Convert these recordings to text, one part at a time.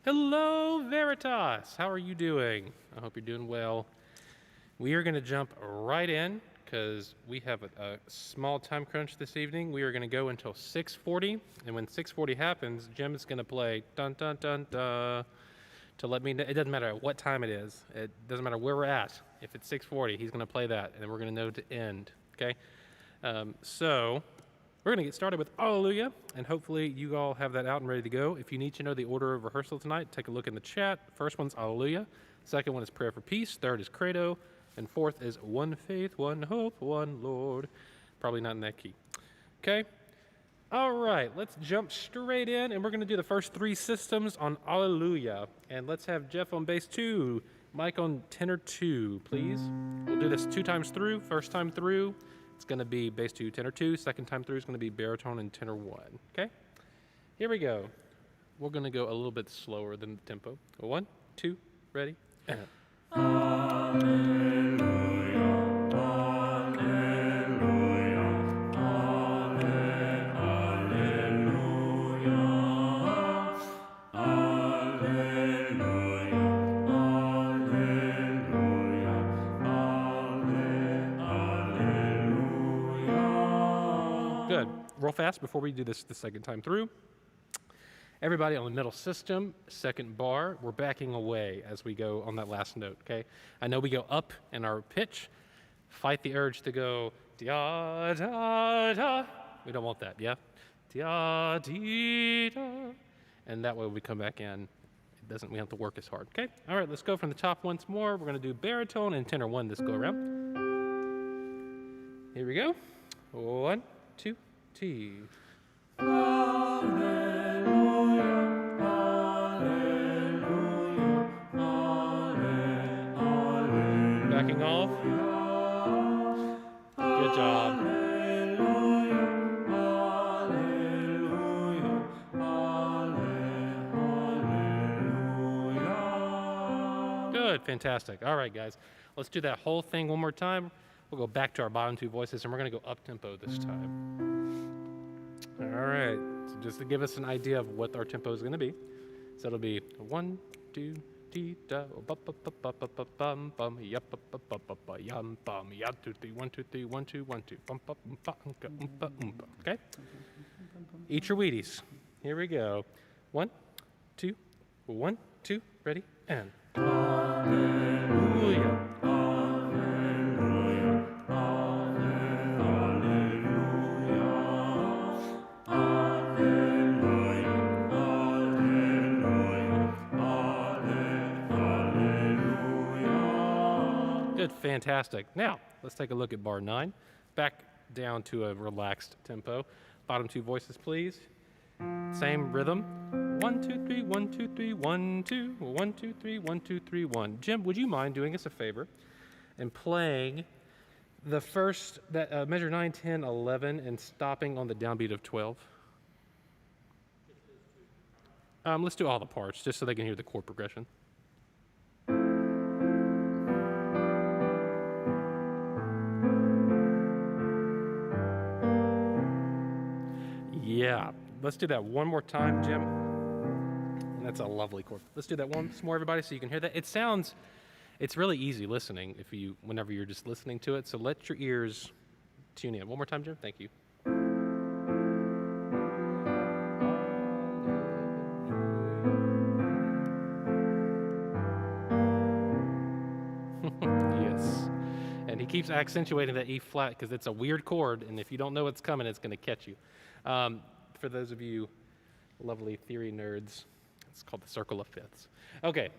Hello, Veritas. How are you doing? I hope you're doing well. We are going to jump right in because we have a small time crunch this evening. We are going to go until 6:40, and when 6:40 happens, Jim is going to play dun dun dun dun to let me know. It doesn't matter what time it is. It doesn't matter where we're at. If it's 6:40, he's going to play that, and then we're going to know to end. Okay. So we're going to get started with Alleluia, and hopefully you all have that out and ready to go. If you need to know the order of rehearsal tonight, take a look in the chat. First one's Alleluia. Second one is Prayer for Peace. Third is Credo. And fourth is One Faith, One Hope, One Lord. Probably not in that key. Okay? All right, let's jump straight in, and we're going to do the first three systems on Alleluia. And let's have Jeff on bass 2, Mike on tenor 2, please. We'll do this 2 times through. First time through, it's going to be bass 2, tenor 2. Second time through is going to be baritone and tenor 1. Okay? Here we go. We're going to go a little bit slower than the tempo. 1, 2, ready, and good. Real fast before we do this the second time through. Everybody on the middle system, second bar, we're backing away as we go on that last note, okay? I know we go up in our pitch. Fight the urge to go da da da. We don't want that, yeah? Da dee da. And that way we come back in. It doesn't, we have to work as hard, okay? All right, let's go from the top once more. We're gonna do baritone and tenor 1 this go around. Here we go. 1, 2, 3. Backing off. Good job. Good, fantastic. All right, guys. Let's do that whole thing one more time. We'll go back to our bottom 2 voices, and we're going to go up tempo this time. All right. So just to give us an idea of what our tempo is going to be. So it'll be 1, 2, dee da, ba ba ba ba ba ba bum bum, ya ba ba ba ba ba yum bum, ya 2 3 1 2 3 1 2 1 2 bum bum ba umpa umpa umpa. Okay. Eat your Wheaties. Here we go. 1, 2, 1, 2, ready, and. Hallelujah. Good, fantastic. Now, let's take a look at bar 9. Back down to a relaxed tempo. Bottom 2 voices, please. Same rhythm. 1, 2, 3, 1, 2, 3, 1, 2, 1, 2, 3, 1, 2, 3, 1. Jim, would you mind doing us a favor and playing the first, measure 9, 10, 11, and stopping on the downbeat of 12? Let's do all the parts, just so they can hear the chord progression. Yeah, let's do that one more time, Jim. And that's a lovely chord. Let's do that once more, everybody, so you can hear that. It's really easy listening whenever you're just listening to it. So let your ears tune in. One more time, Jim. Thank you. Yes. And he keeps accentuating that E flat because it's a weird chord, and if you don't know what's coming, it's going to catch you. For those of you lovely theory nerds, it's called the circle of fifths. Okay,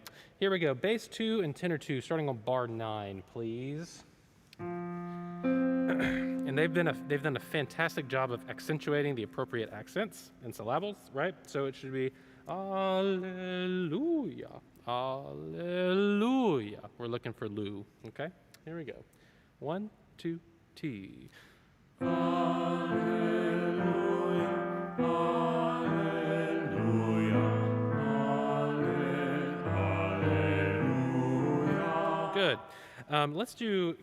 here we go. Bass 2 and tenor 2, starting on bar 9, please. And they've done a fantastic job of accentuating the appropriate accents and syllables, right? So it should be Alleluia, Alleluia. We're looking for Lu. Okay, here we go. 1, 2, T. Good. Can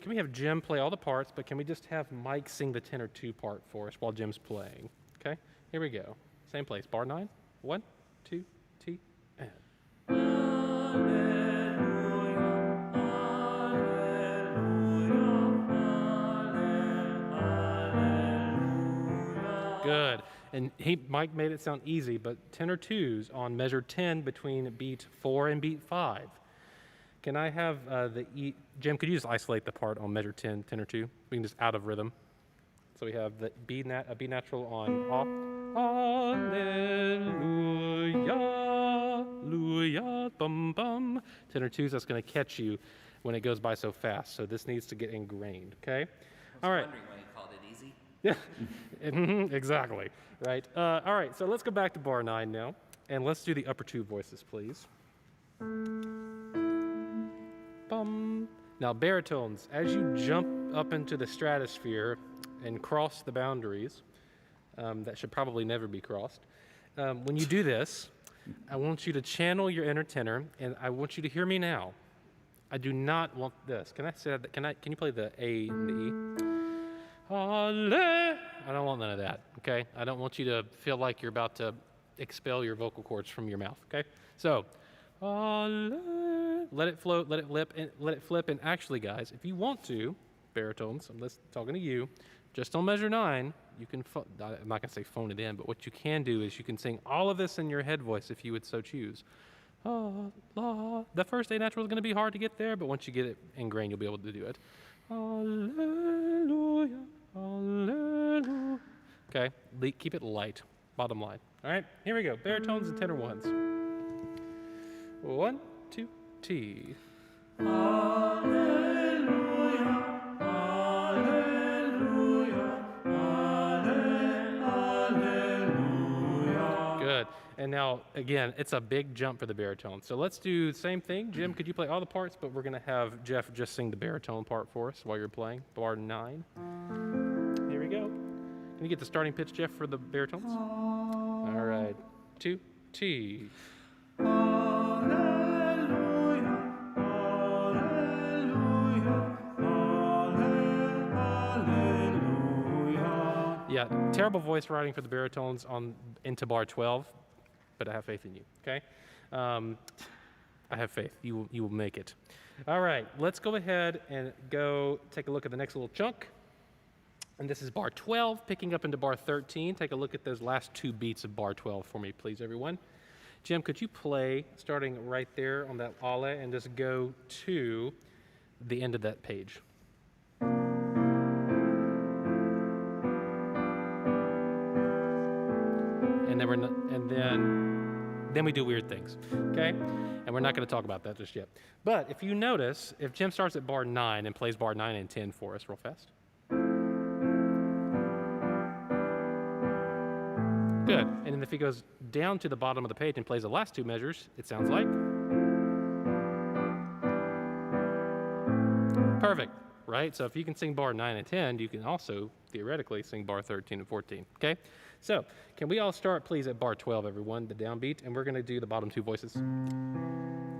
we have Jim play all the parts, but can we just have Mike sing the tenor 2 part for us while Jim's playing? Okay, here we go. Same place, bar 9. 1, 2, T, and. And Mike made it sound easy, but tenor twos on measure 10 between beat 4 and beat 5. Can I have Jim, could you just isolate the part on measure 10, tenor 2? We can just out of rhythm. So we have the B natural on Hallelujah, Hallelujah, bum bum. Tenor 2s, that's going to catch you when it goes by so fast. So this needs to get ingrained, okay? All right. I was wondering why you called it easy. Yeah, exactly, right? All right, so let's go back to bar 9 now, and let's do the upper two voices, please. Bum. Now, baritones, as you jump up into the stratosphere and cross the boundaries, that should probably never be crossed. When you do this, I want you to channel your inner tenor, and I want you to hear me now. I do not want this. Can I say that? Can you play the A and the E? I don't want none of that, okay? I don't want you to feel like you're about to expel your vocal cords from your mouth, okay? So, let it float, let it flip, and actually, guys, if you want to, baritones, I'm talking to you, just on measure 9, you can, I'm not gonna say phone it in, but what you can do is you can sing all of this in your head voice if you would so choose. The first A natural is gonna be hard to get there, but once you get it ingrained, you'll be able to do it. Hallelujah, hallelujah. Okay, keep it light, bottom line. All right, here we go, baritones and tenor ones. 1, 2, T. Hallelujah, hallelujah, hallelujah. Good. And now, again, it's a big jump for the baritone. So let's do the same thing. Jim, could you play all the parts? But we're going to have Jeff just sing the baritone part for us while you're playing. Bar 9. Here we go. Can you get the starting pitch, Jeff, for the baritones? All right. 2, T. Hallelujah, hallelujah, hallelujah. Yeah, terrible voice writing for the baritones into bar 12, but I have faith in you, okay? I have faith. You will make it. All right, let's go ahead and go take a look at the next little chunk. And this is bar 12, picking up into bar 13. Take a look at those last 2 beats of bar 12 for me, please, everyone. Jim, could you play starting right there on that ale and just go to the end of that page? And then we do weird things, okay? And we're not going to talk about that just yet. But if you notice, if Jim starts at bar 9 and plays bar 9 and 10 for us real fast. Good. And then if he goes down to the bottom of the page and plays the last 2 measures, it sounds like. Perfect, right? So if you can sing bar 9 and 10, you can also theoretically sing bar 13 and 14, okay? So can we all start, please, at bar 12, everyone, the downbeat, and we're going to do the bottom 2 voices.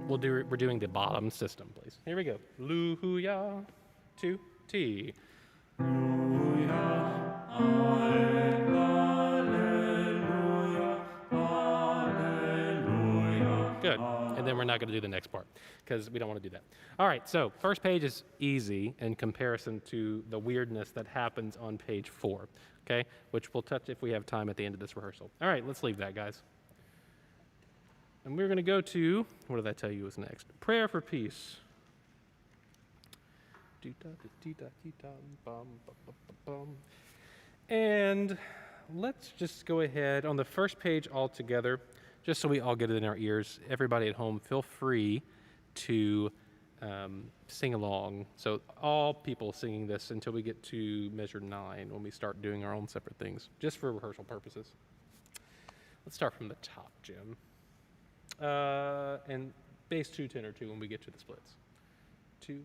We're doing the bottom system, please. Here we go. Hallelujah, 2, T. Hallelujah, hallelujah, hallelujah. Good. And then we're not going to do the next part because we don't want to do that. All right, so first page is easy in comparison to the weirdness that happens on page 4, okay, which we'll touch if we have time at the end of this rehearsal. All right, let's leave that, guys. And we're going to go to, what did I tell you was next? Prayer for Peace. And let's just go ahead on the first page all together, just so we all get it in our ears. Everybody at home, feel free to sing along. So all people singing this until we get to measure 9 when we start doing our own separate things, just for rehearsal purposes. Let's start from the top, Jim. And bass 2, tenor 2 when we get to the splits. 2,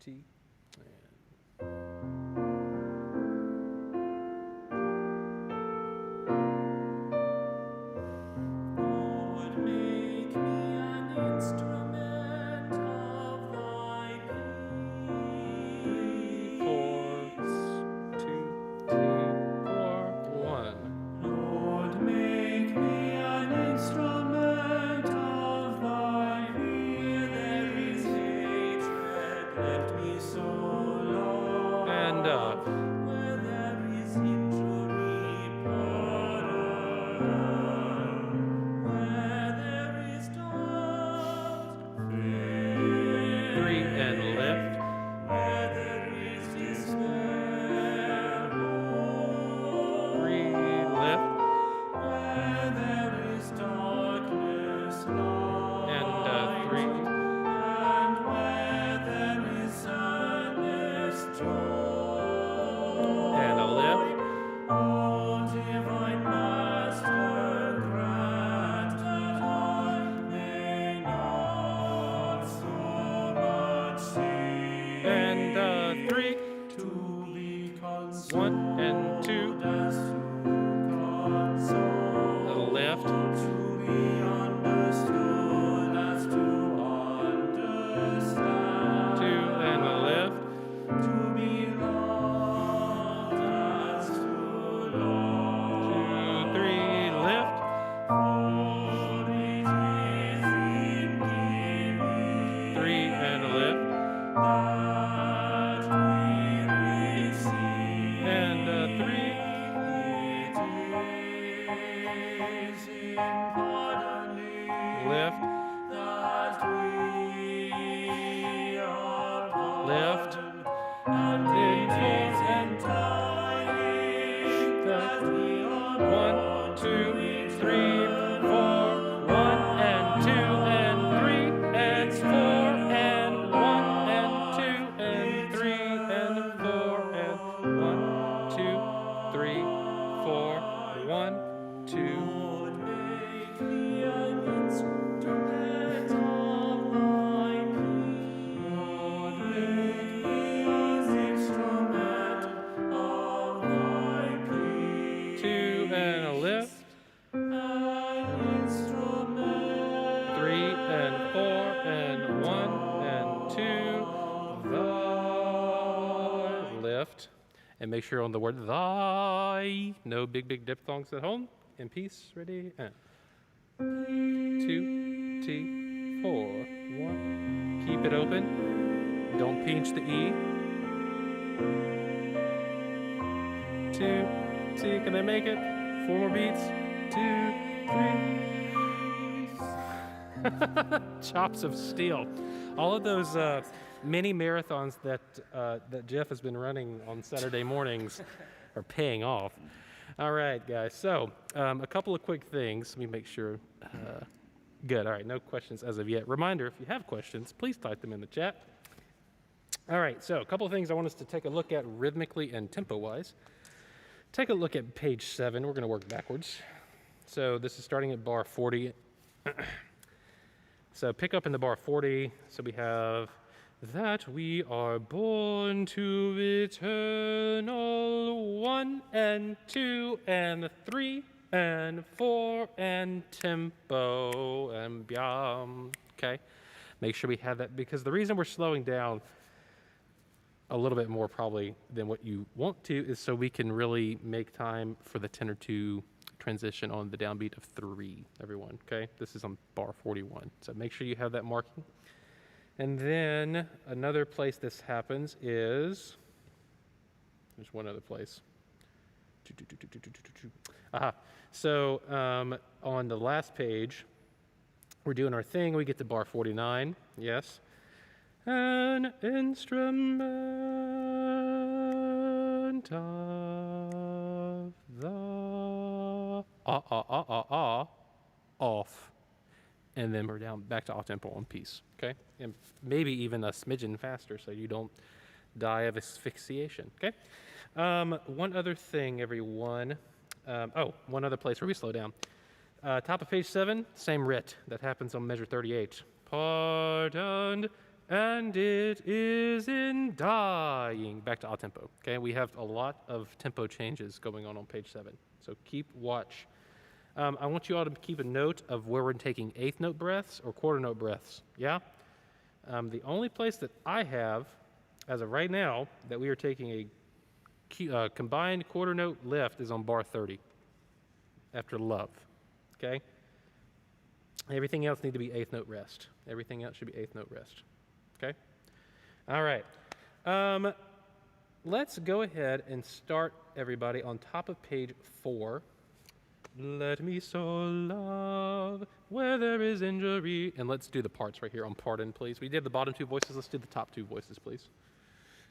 T, and... Let me lift, lift, and in four, and that 1, 2, 3, 4, 1 and 2 and 3 and 4 and 1 and 2 and 3 and 4 and 1, 2, 3, 4, 1, 2. Two and a lift. 3 and 4 and 1 and 2. Thy lift. And make sure on the word thy. No big diphthongs at home. In peace. Ready? And 2 T 4 1. Keep it open. Don't pinch the E. 2 T. Can I make it? 4 more beats. 2, 3. Chops of steel. All of those mini marathons that Jeff has been running on Saturday mornings are paying off. All right, guys. So a couple of quick things. Let me make sure. Good. All right. No questions as of yet. Reminder: if you have questions, please type them in the chat. All right. So a couple of things I want us to take a look at rhythmically and tempo-wise. Take a look at page 7. We're going to work backwards. So this is starting at bar 40. So pick up in the bar 40. So we have that we are born to eternal 1 and 2 and 3 and 4 and tempo and byam. Okay, make sure we have that because the reason we're slowing down a little bit more probably than what you want to is so we can really make time for the tenor 2 transition on the downbeat of 3, everyone, okay? This is on bar 41, so make sure you have that marking. And then another place this happens is, there's one other place. Aha, so on the last page, we're doing our thing, we get to bar 49, yes. An instrument of the off, and then we're down back to off tempo on piece. Okay, and maybe even a smidgen faster so you don't die of asphyxiation. Okay, one other thing, everyone. One other place where we slow down. Top of page 7, same writ that happens on measure 38. Pardoned. And it is in dying. Back to odd tempo. Okay, we have a lot of tempo changes going on page 7. So keep watch. I want you all to keep a note of where we're taking 8th note breaths or quarter note breaths. Yeah? The only place that I have, as of right now, that we are taking a combined quarter note lift is on bar 30 after love. Okay? Everything else need to be 8th note rest. Everything else should be 8th note rest. Okay? All right. Let's go ahead and start, everybody, on top of page 4. Let me so love where there is injury. And let's do the parts right here on pardon, please. We did the bottom 2 voices. Let's do the top 2 voices, please.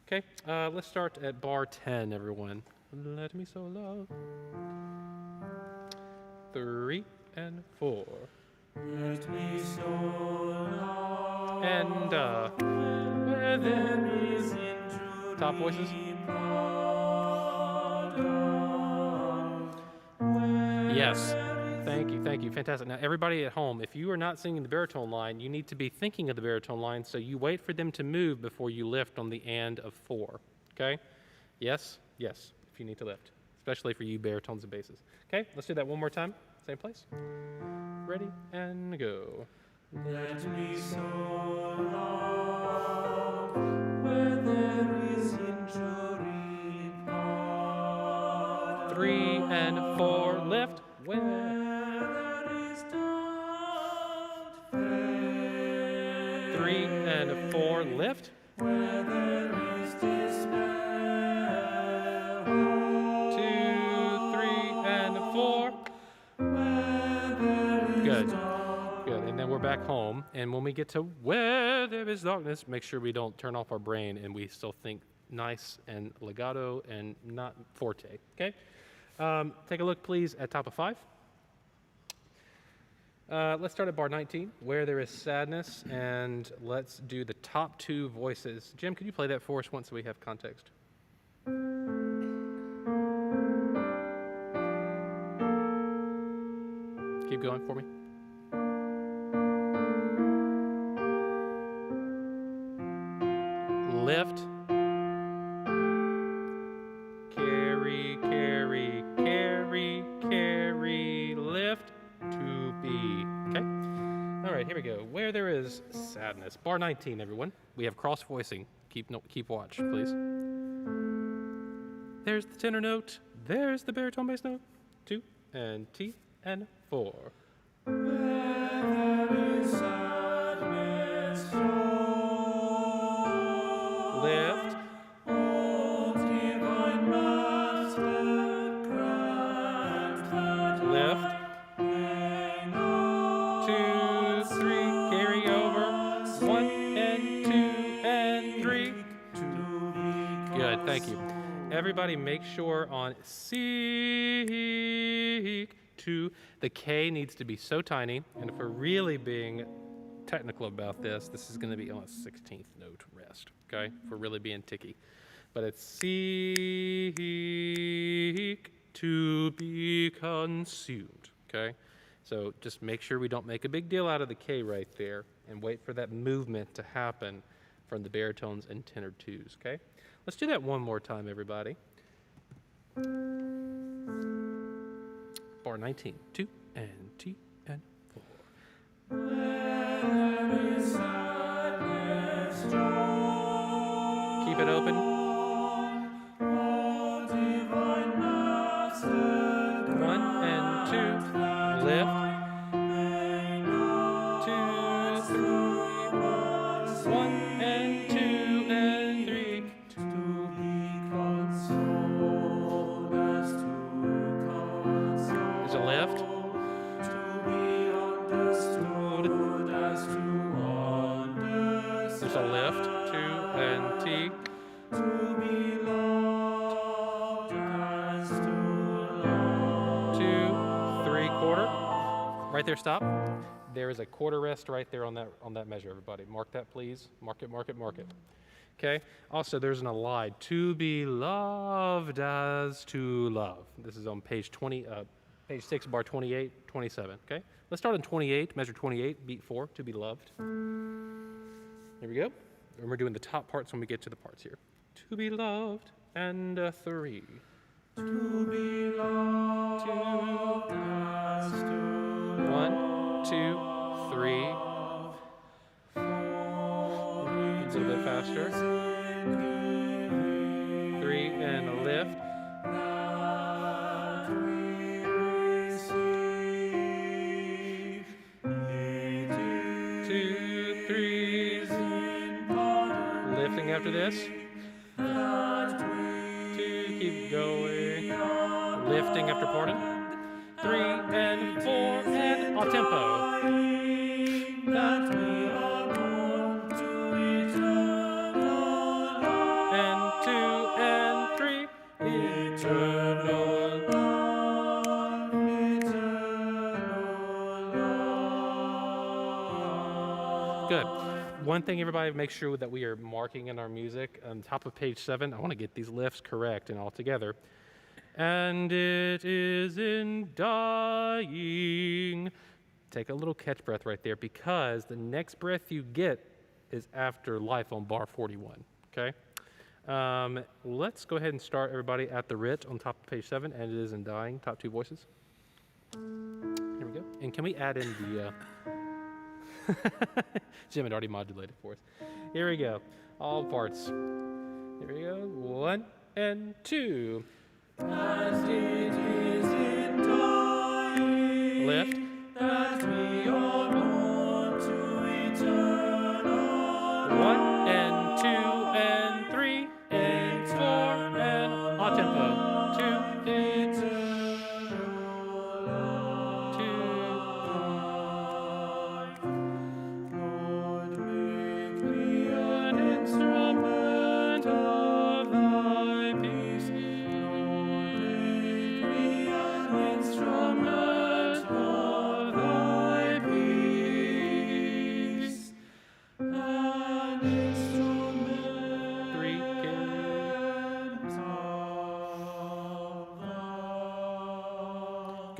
Okay? Let's start at bar 10, everyone. Let me so love. 3 and 4. Let me so love. And where there is injury, top voices. Yes. Thank you. Fantastic. Now, everybody at home, if you are not singing the baritone line, you need to be thinking of the baritone line, so you wait for them to move before you lift on the and of 4. Okay? Yes, if you need to lift, especially for you baritones and basses. Okay? Let's do that one more time. Same place. Ready and go. Let me so love where there is injury. 3 and 4, lift. Where there is doubt, 3 and 4, lift. where there is despair. 2, 3 and 4. Where Good. Good. And then we're back home. And when we get to where there is darkness, make sure we don't turn off our brain and we still think nice and legato and not forte. Okay? Take a look, please, at top of 5. Let's start at bar 19, where there is sadness, and let's do the top 2 voices. Jim, can you play that for us once we have context? Keep going for me. Lift. Carry, carry, carry, carry, lift to be. Okay? All right, here we go. Where there is sadness. Bar 19, everyone. We have cross voicing. Keep watch, please. There's the tenor note. There's the baritone bass note. 2 and T and 4. Lift. Lift. 2, 3. Carry over. 1 and 2 and 3. Good, thank you. Everybody make sure on seek to, the K needs to be so tiny, and if we're really being technical about this, this is going to be on a 16th note rest, okay? If we're really being ticky. But it's seek to be consumed, okay? So just make sure we don't make a big deal out of the K right there and wait for that movement to happen from the baritones and tenor 2s, okay? Let's do that one more time, everybody. Bar 19, 2 and T and 4. Keep it open. 1 and 2, lift. 2, 3, 1 and 2 and 3. There's a lift. There's a lift, 2 and T. 2, 3 quarter. Right there, stop. There is a quarter rest right there on that measure, everybody. Mark that, please. Mark it, mark it, mark it. Okay? Also, there's an allied. To be loved as to love. This is on page 6, bar 28, 27. Okay? Let's start on 28, measure 28, beat 4, to be loved. Here we go. And we're doing the top parts when we get to the parts here. To be loved, and 3. To be loved as to 1, 2, 3. A little bit faster. 3 and a lift. 2, 3. Lifting after this. 2, keep going. Lifting after parting. 3 and 4 and all tempo. And 2 and 3. Eternal love. Good. One thing, everybody, make sure that we are marking in our music on top of page 7. I want to get these lifts correct and all together. And it is in dying. Take a little catch breath right there, because the next breath you get is after life on bar 41, okay? Let's go ahead and start, everybody, at the writ on top of page 7, and it is in dying, top 2 voices. Here we go. And can we add in the... Jim had already modulated for us. Here we go. All parts. Here we go. 1 and 2. As it is in dying, Lift. that we are born to eternal 1 and 2 and 3 and 4 and all tempo. 2 and 2.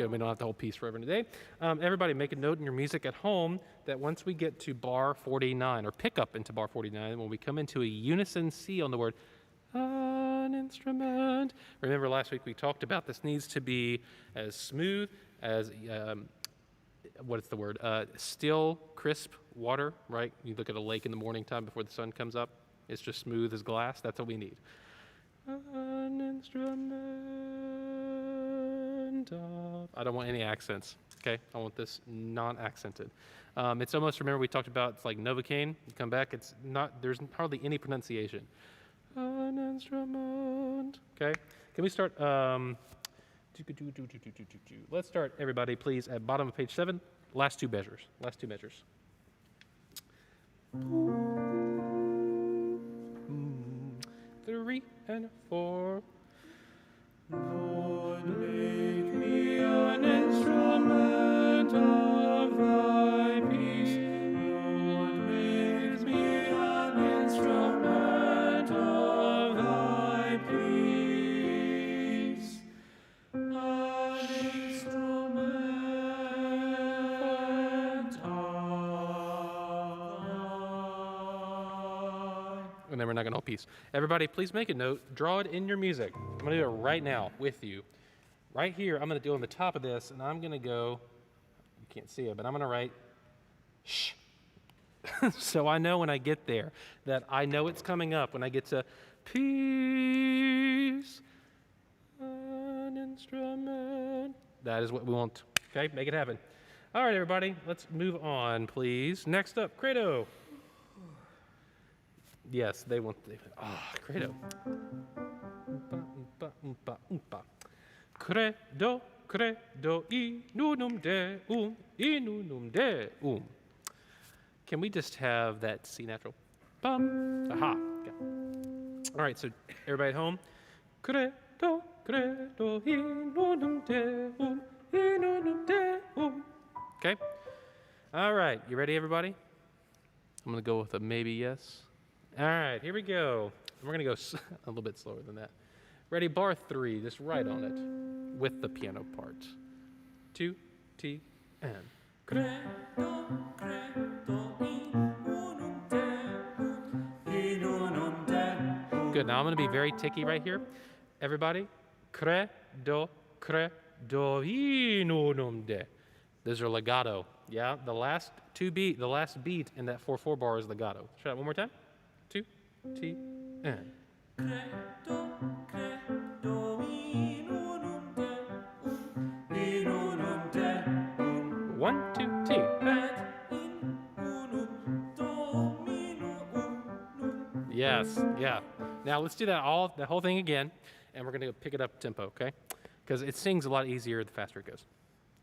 good. We don't have the whole piece forever today. Everybody, make a note in your music at home that once we get to bar 49, or pick up into bar 49, when we come into a unison C on the word an instrument. Remember last week we talked about this needs to be as smooth as, what is the word? Still, crisp water, right? You look at a lake in the morning time before the sun comes up. It's just smooth as glass. That's what we need. An instrument of... I don't want any accents, okay? I want this non-accented. It's almost, remember we talked about, it's like Novocaine. You come back, it's not, there's hardly any pronunciation. An instrument. Okay, can we start? Let's start, everybody, please, at bottom of page 7. Last two measures. Last two measures. 3 and 4. Lord, make me an instrument of thy peace. Lord, make me an instrument of thy peace. An instrument of And then we're not going to hold peace. Everybody, please make a note. Draw it in your music. I'm going to do it right now with you. Right here, I'm going to do on the top of this, and I'm going to go, you can't see it, but I'm going to write shh. So I know when I get there that I know it's coming up when I get to peace, an instrument. That is what we want. Okay, make it happen. All right, everybody, let's move on, please. Next up, Credo. Yes, they want. Credo. Credo, credo, in unum deum. Can we just have that C natural? Bum. Aha. Okay. All right, so everybody at home. Credo, credo, in unum deum, in unum deum. Okay. All right, you ready, everybody? I'm gonna go with a maybe yes. All right, here we go. We're going to go a little bit slower than that. Ready? Bar 3, just right on it with the piano part. 2, T, and. credo, credo, in unum deum. Good. Now I'm going to be very ticky right here. Everybody, credo, credo, in unum deum. Those are legato. Yeah, the last beat in that 4/4 bar is legato. Try that one more time. 2, T, and. Credo, credo, in unum deum. 1, 2, T. Et in unum Domino unum. Yes, yeah. Now let's do the whole thing again, and we're going to pick it up tempo, okay? Because it sings a lot easier the faster it goes.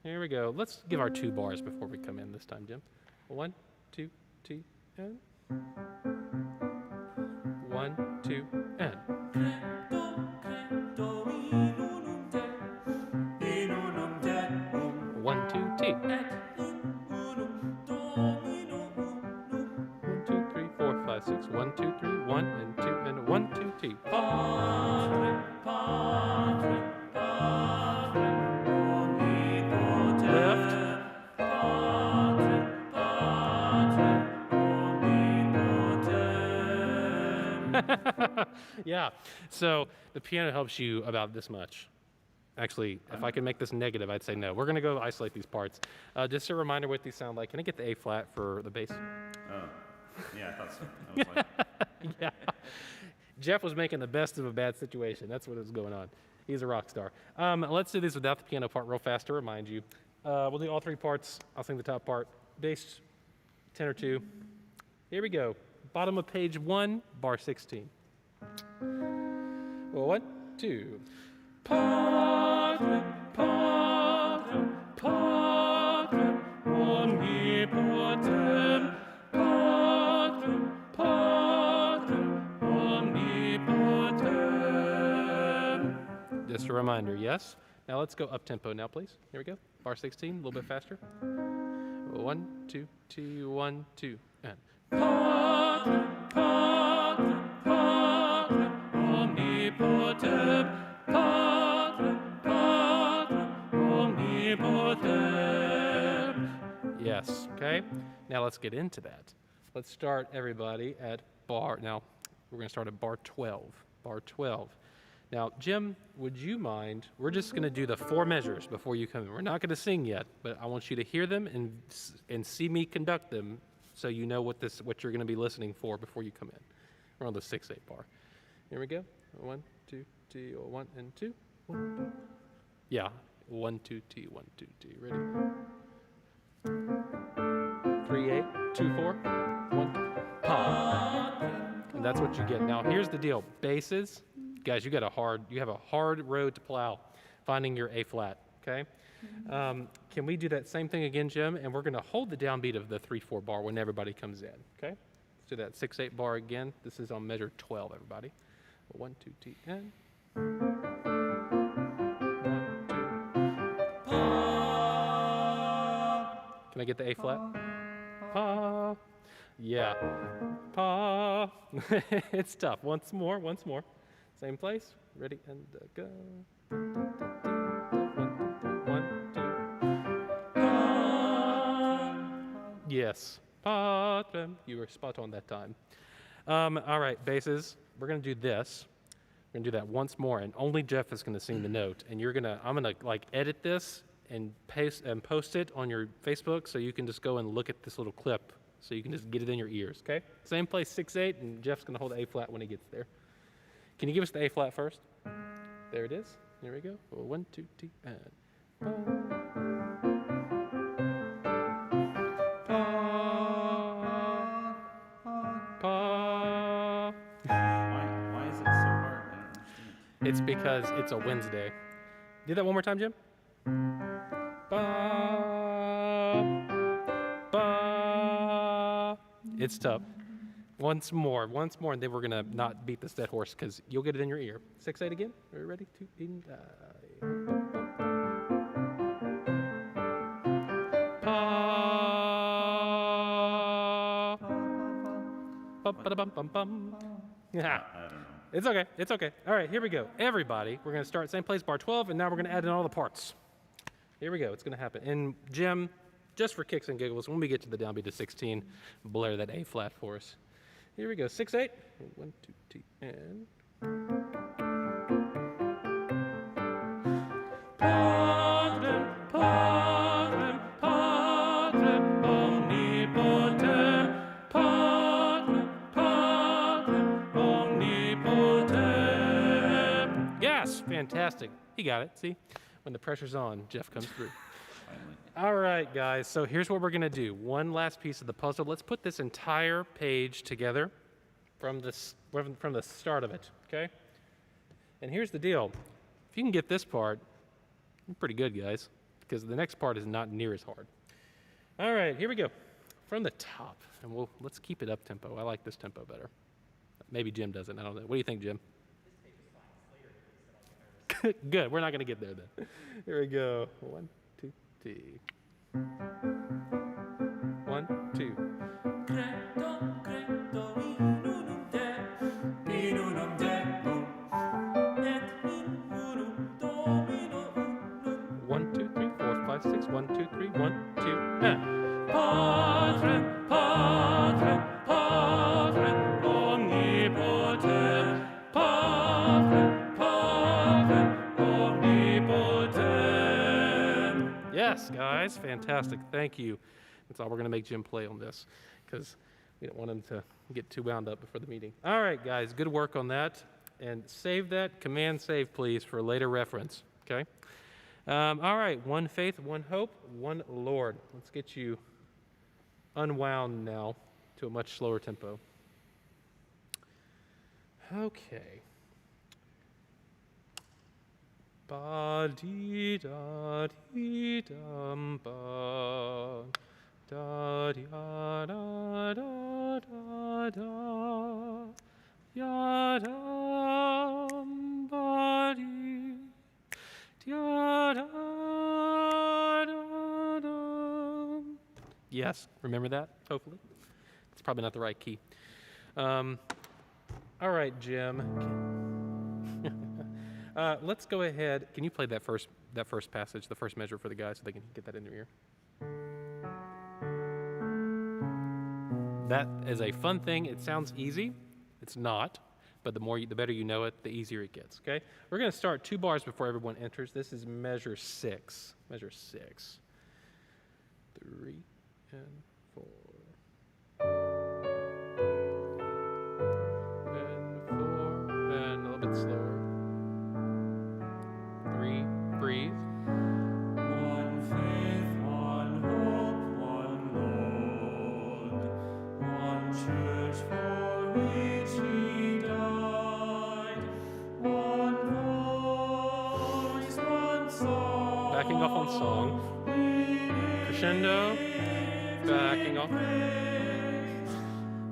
Here we go. Let's give our 2 bars before we come in this time, Jim. 1, 2, T, and. 1, 2, and. Credo, credo, in unum deum. 1, 2, T. Et in unum Domino unum. 1, 2, 3, 4, 5, 6. 1, 2, 3, 1, and 2, and 1, 2, T. Padre, Padre, Padre, omnipotent. Left. Padre, Padre, omnipotent. Yeah. So the piano helps you about this much. Actually, if I can make this negative, I'd say no. We're going to go isolate these parts. Just a reminder what these sound like. Can I get the A flat for the bass? Oh, yeah, I thought so. I was like, Yeah. Jeff was making the best of a bad situation. That's what was going on. He's a rock star. Let's do this without the piano part real fast to remind you. We'll do all 3 parts. I'll sing the top part. Bass, tenor 2. Here we go. Bottom of page 1, bar 16. 1, 2. Padre, Padre, Padre, omnipotent. Padre, Padre, omnipotent. Just a reminder, yes? Now let's go up tempo now, please. Here we go. Bar 16, a little bit faster. 1, 2, T, 1, 2, and. Padre, Padre, Padre, omnipotent. Padre, Padre, omnipotent. Yes, okay? Now let's get into that. Let's start, everybody, at bar. Now, we're going to start at bar 12. Bar 12. Now, Jim, would you mind? We're just going to do the 4 measures before you come in. We're not going to sing yet, but I want you to hear them and see me conduct them so you know what you're going to be listening for before you come in. We're on the 6/8 bar. Here we go. 1, 2, T, 1 and 2. 1, 2. Yeah, 1, 2, T, 1, 2, T. Ready? 3, 8, 2, 4, 1, pa. And that's what you get. Now, here's the deal. Basses, guys, you have a hard road to plow finding your A flat, okay? Can we do that same thing again, Jim? And we're going to hold the downbeat of the 3/4 bar when everybody comes in, okay? Let's do that 6/8 bar again. This is on measure 12, everybody. 1, 2, T, and 1, 2. Can I get the A flat? Pa. Yeah. Pa. It's tough. Once more. Same place. Ready and go. 1, 2. Yes. Pa. You were spot on that time. All right, basses. We're gonna do this. We're gonna do that once more, and only Jeff is gonna sing the note. And I'm gonna like edit this and post it on your Facebook, so you can just go and look at this little clip, so you can just get it in your ears. Okay? Same place, 6/8, and Jeff's gonna hold the A flat when he gets there. Can you give us the A flat first? There it is. Here we go. 1, 2, T, and. Pa. Why is it so hard? I don't understand. It's because it's a Wednesday. Do that one more time, Jim. Ba, ba. It's tough. Once more, and then we're gonna not beat this dead horse because you'll get it in your ear. 6/8 again. Are you ready? 2 in. Pa. Bum. Yeah. I don't know. It's okay. All right, here we go. Everybody, we're going to start same place, bar 12, and now we're going to add in all the parts. Here we go. It's going to happen. And Jim, just for kicks and giggles, when we get to the downbeat of 16, blare that A flat for us. Here we go. 6/8. 1, 2, T, and. Patrem, patrem, patrem, omnipotent. Patrem, patrem, omnipotent. Yes, fantastic. He got it. See? When the pressure's on, Jeff comes through. Finally. All right, guys, so here's what we're going to do. One last piece of the puzzle. Let's put this entire page together from the start of it, okay? And here's the deal. If you can get this part, you're pretty good, guys, because the next part is not near as hard. All right, here we go. From the top, and let's keep it up tempo. I like this tempo better. Maybe Jim doesn't. I don't know. What do you think, Jim? Good. We're not going to get there then. Here we go. 1, 2, 3. 1, 2. Credo in unum Deum, et in unum Domino unum. 1, 2, 3, 4, 5, 6. 1, 2, 3. 1, 2, and. Patrem, patrem, patrem, omnipotent. Patrem, patrem, omnipotent. Yes, guys, fantastic. Thank you. That's all we're going to make Jim play on this because we don't want him to get too wound up before the meeting. All right, guys, good work on that. And save that, command save, please, for later reference, okay? All right, one faith, one hope, one Lord. Let's get you unwound now to a much slower tempo. Okay. Ba dee da dee dum ba da da da da da da ya dum ba dee da da da dum. Yes, remember that? Hopefully, it's probably not the right key. All right, Jim. Let's go ahead. Can you play that first passage, the first measure for the guys, so they can get that in their ear? That is a fun thing. It sounds easy. It's not, but the better you know it, the easier it gets, okay? We're going to start 2 bars before everyone enters. This is measure 6. Measure 6. 3 and 4. And 4, and a little bit slower. 3, breathe. One faith, one hope, one Lord, one church for which He died, one voice, one song. Backing off on song. Crescendo. Backing off.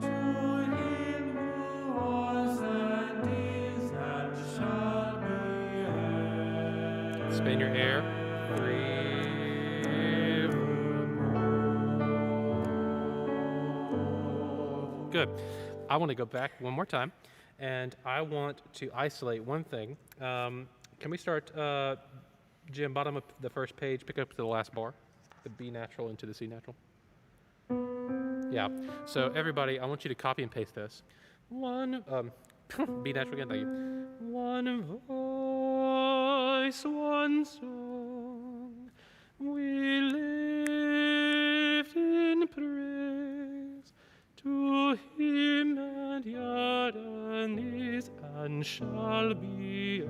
To Him who was and is and shall be. Spin your air. 3. Good. I want to go back one more time, and I want to isolate one thing. Can we start, Jim, bottom of the first page, pick up to the last bar, the B natural into the C natural? Yeah. So everybody, I want you to copy and paste this. One, B natural again, thank you. One voice, one song, we lift in praise to Him and yet and is and shall be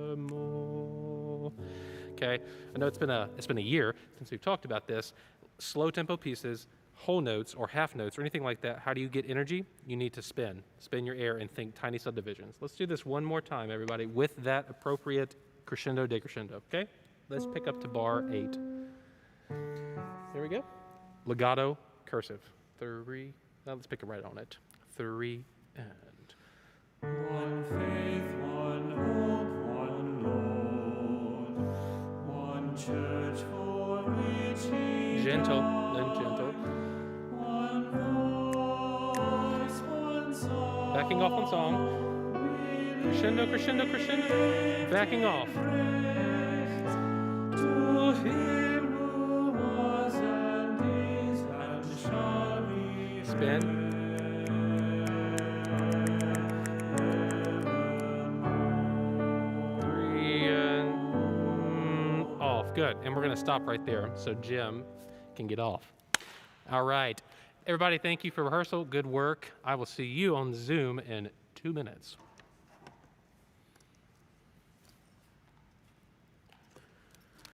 evermore. Okay, I know it's been a year since we've talked about this. Slow tempo pieces, whole notes or half notes or anything like that. How do you get energy? You need to spin your air and think tiny subdivisions. Let's do this one more time, everybody, with that appropriate crescendo, decrescendo. Okay, let's pick up to bar 8. Here we go. Legato, cursive. 3. Now let's pick it right on it. 3 and. One faith, one hope, one Lord, one church for which He Gentle, died, then gentle. one voice, one song. Backing off on song. Crescendo, crescendo, crescendo. Backing off. To Him who was and is and shall be. Spin. 3 and off. Good. And we're going to stop right there so Jim can get off. All right. Everybody, thank you for rehearsal. Good work. I will see you on Zoom in 2 minutes.